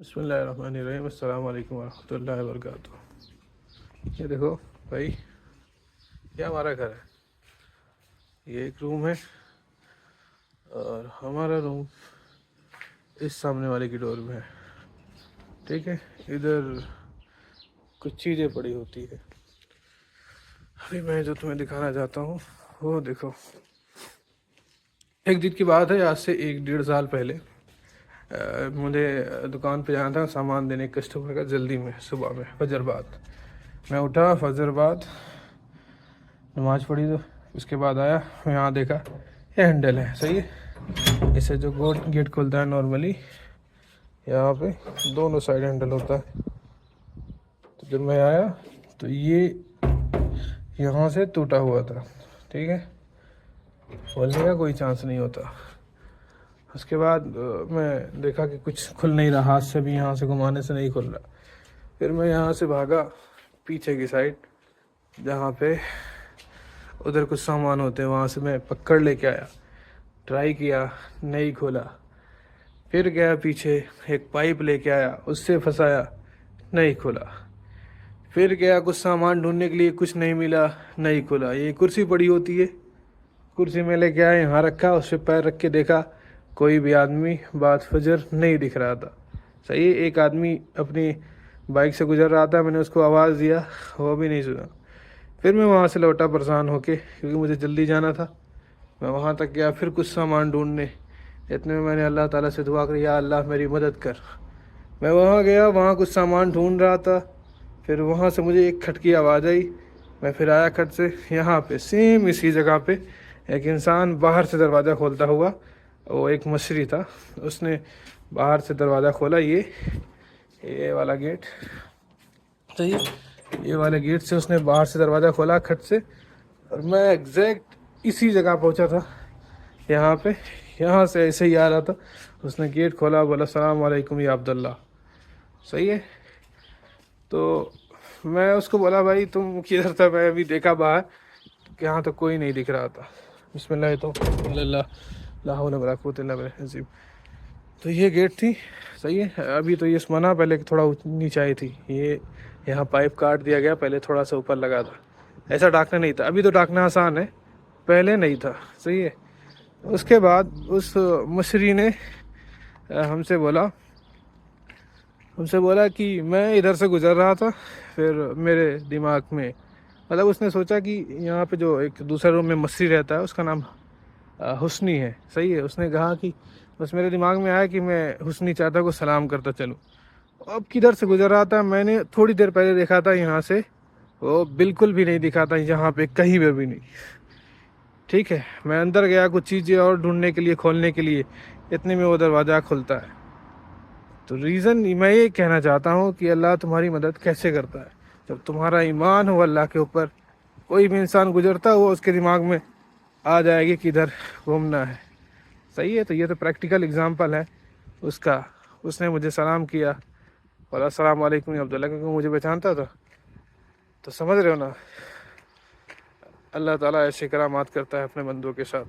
بسم اللہ الرحمن الرحیم، السلام علیکم ورحمۃ اللہ وبرکاتہ۔ یہ دیکھو بھائی، یہ ہمارا گھر ہے، یہ ایک روم ہے اور ہمارا روم اس سامنے والے کی ڈور میں ہے، ٹھیک ہے۔ ادھر کچھ چیزیں پڑی ہوتی ہے۔ ابھی میں جو تمہیں دکھانا چاہتا ہوں وہ دیکھو، ایک دن کی بات ہے، آج سے 1-1.5 سال پہلے مجھے دکان پہ جانا تھا سامان دینے کسٹمر کا، جلدی میں صبح میں فجر بعد میں اٹھا، فجر بعد نماز پڑھی، تو اس کے بعد آیا، یہاں دیکھا یہ ہینڈل ہے، صحیح ہے۔ اسے جو گیٹ کھلتا ہے نارملی، یہاں پہ دونوں سائڈ ہینڈل ہوتا ہے۔ تو جب میں آیا تو یہ یہاں سے ٹوٹا ہوا تھا، ٹھیک ہے، کھولنے کا کوئی چانس نہیں ہوتا۔ اس کے بعد میں دیکھا کہ کچھ کھل نہیں رہا، ہاتھ سے بھی یہاں سے گھمانے سے نہیں کھل رہا۔ پھر میں یہاں سے بھاگا پیچھے کی سائڈ، جہاں پہ ادھر کچھ سامان ہوتے ہیں، وہاں سے میں پکڑ لے کے آیا، ٹرائی کیا، نہیں کھولا۔ پھر گیا پیچھے، ایک پائپ لے کے آیا، اس سے پھنسایا، نہیں کھولا۔ پھر گیا کچھ سامان ڈھونڈنے کے لیے، کچھ نہیں ملا، نہیں کھولا۔ یہ کرسی پڑی ہوتی ہے، کرسی میں لے کے آیا، یہاں رکھا، اس پہ پیر رکھ کے دیکھا، کوئی بھی آدمی بعد فجر نہیں دکھ رہا تھا، صحیح ہے۔ ایک آدمی اپنی بائک سے گزر رہا تھا، میں نے اس کو آواز دیا، وہ بھی نہیں سنا۔ پھر میں وہاں سے لوٹا پریشان ہو کے، کیونکہ مجھے جلدی جانا تھا۔ میں وہاں تک گیا، پھر کچھ سامان ڈھونڈنے، اتنے میں نے اللہ تعالیٰ سے دعا کری، یا اللہ میری مدد کر۔ میں وہاں گیا، وہاں کچھ سامان ڈھونڈ رہا تھا، پھر وہاں سے مجھے ایک کھٹ کی آواز آئی۔ میں پھر آیا کھٹ سے، یہاں پہ سیم اسی جگہ پہ ایک انسان باہر سے دروازہ کھولتا ہوا، وہ ایک مصری تھا، اس نے باہر سے دروازہ کھولا، یہ والا گیٹ، صحیح، یہ والے گیٹ سے اس نے باہر سے دروازہ کھولا کھٹ سے، اور میں ایگزیکٹ اسی جگہ پہنچا تھا، یہاں پہ، یہاں سے ایسے ہی آ رہا تھا، اس نے گیٹ کھولا، بولا السلام علیکم یا عبداللہ، صحیح ہے۔ تو میں اس کو بولا بھائی تم کدھر تھا؟ میں ابھی دیکھا باہر کہ یہاں تو کوئی نہیں دکھ رہا تھا۔ بسم اللہ تو اللہ لا حول ولا قوۃ الا باللہ العظیم۔ تو یہ گیٹ تھی، صحیح ہے۔ ابھی تو یہ منع پہلے تھوڑا نیچے آئی تھی، یہ یہاں پائپ کاٹ دیا گیا، پہلے تھوڑا سا اوپر لگا تھا، ایسا ڈاکنا نہیں تھا۔ ابھی تو ڈاکنا آسان ہے، پہلے نہیں تھا، صحیح ہے۔ اس کے بعد اس مصری نے ہم سے بولا کہ میں ادھر سے گزر رہا تھا، پھر میرے دماغ میں، مطلب اس نے سوچا کہ یہاں پہ جو ایک دوسرے روم میں مصری رہتا ہے، اس کا نام حسنی ہے، صحیح ہے۔ اس نے کہا کہ بس میرے دماغ میں آیا کہ میں حسنی چاہتا کو سلام کرتا چلوں۔ اب کدھر سے گزر رہا تھا، میں نے تھوڑی دیر پہلے دیکھا تھا، یہاں سے وہ بالکل بھی نہیں دکھا تھا، یہاں پہ کہیں پہ بھی نہیں، ٹھیک ہے۔ میں اندر گیا کچھ چیزیں اور ڈھونڈنے کے لیے، کھولنے کے لیے، اتنے میں وہ دروازہ کھلتا ہے۔ تو ریزن میں یہ کہنا چاہتا ہوں کہ اللہ تمہاری مدد کیسے کرتا ہے؟ جب تمہارا ایمان ہو اللہ کے اوپر، کوئی بھی انسان گزرتا ہوا اس کے دماغ میں آ جائے گی کہ ادھر گھومنا ہے، صحیح ہے۔ تو یہ تو پریکٹیکل اگزامپل ہے اس کا۔ اس نے مجھے سلام کیا، اور السلام علیکم عبداللہ، کیونکہ مجھے پہچانتا تھا۔ تو سمجھ رہے ہو نا، اللہ تعالیٰ ایسے کرامات کرتا ہے اپنے بندوں کے ساتھ۔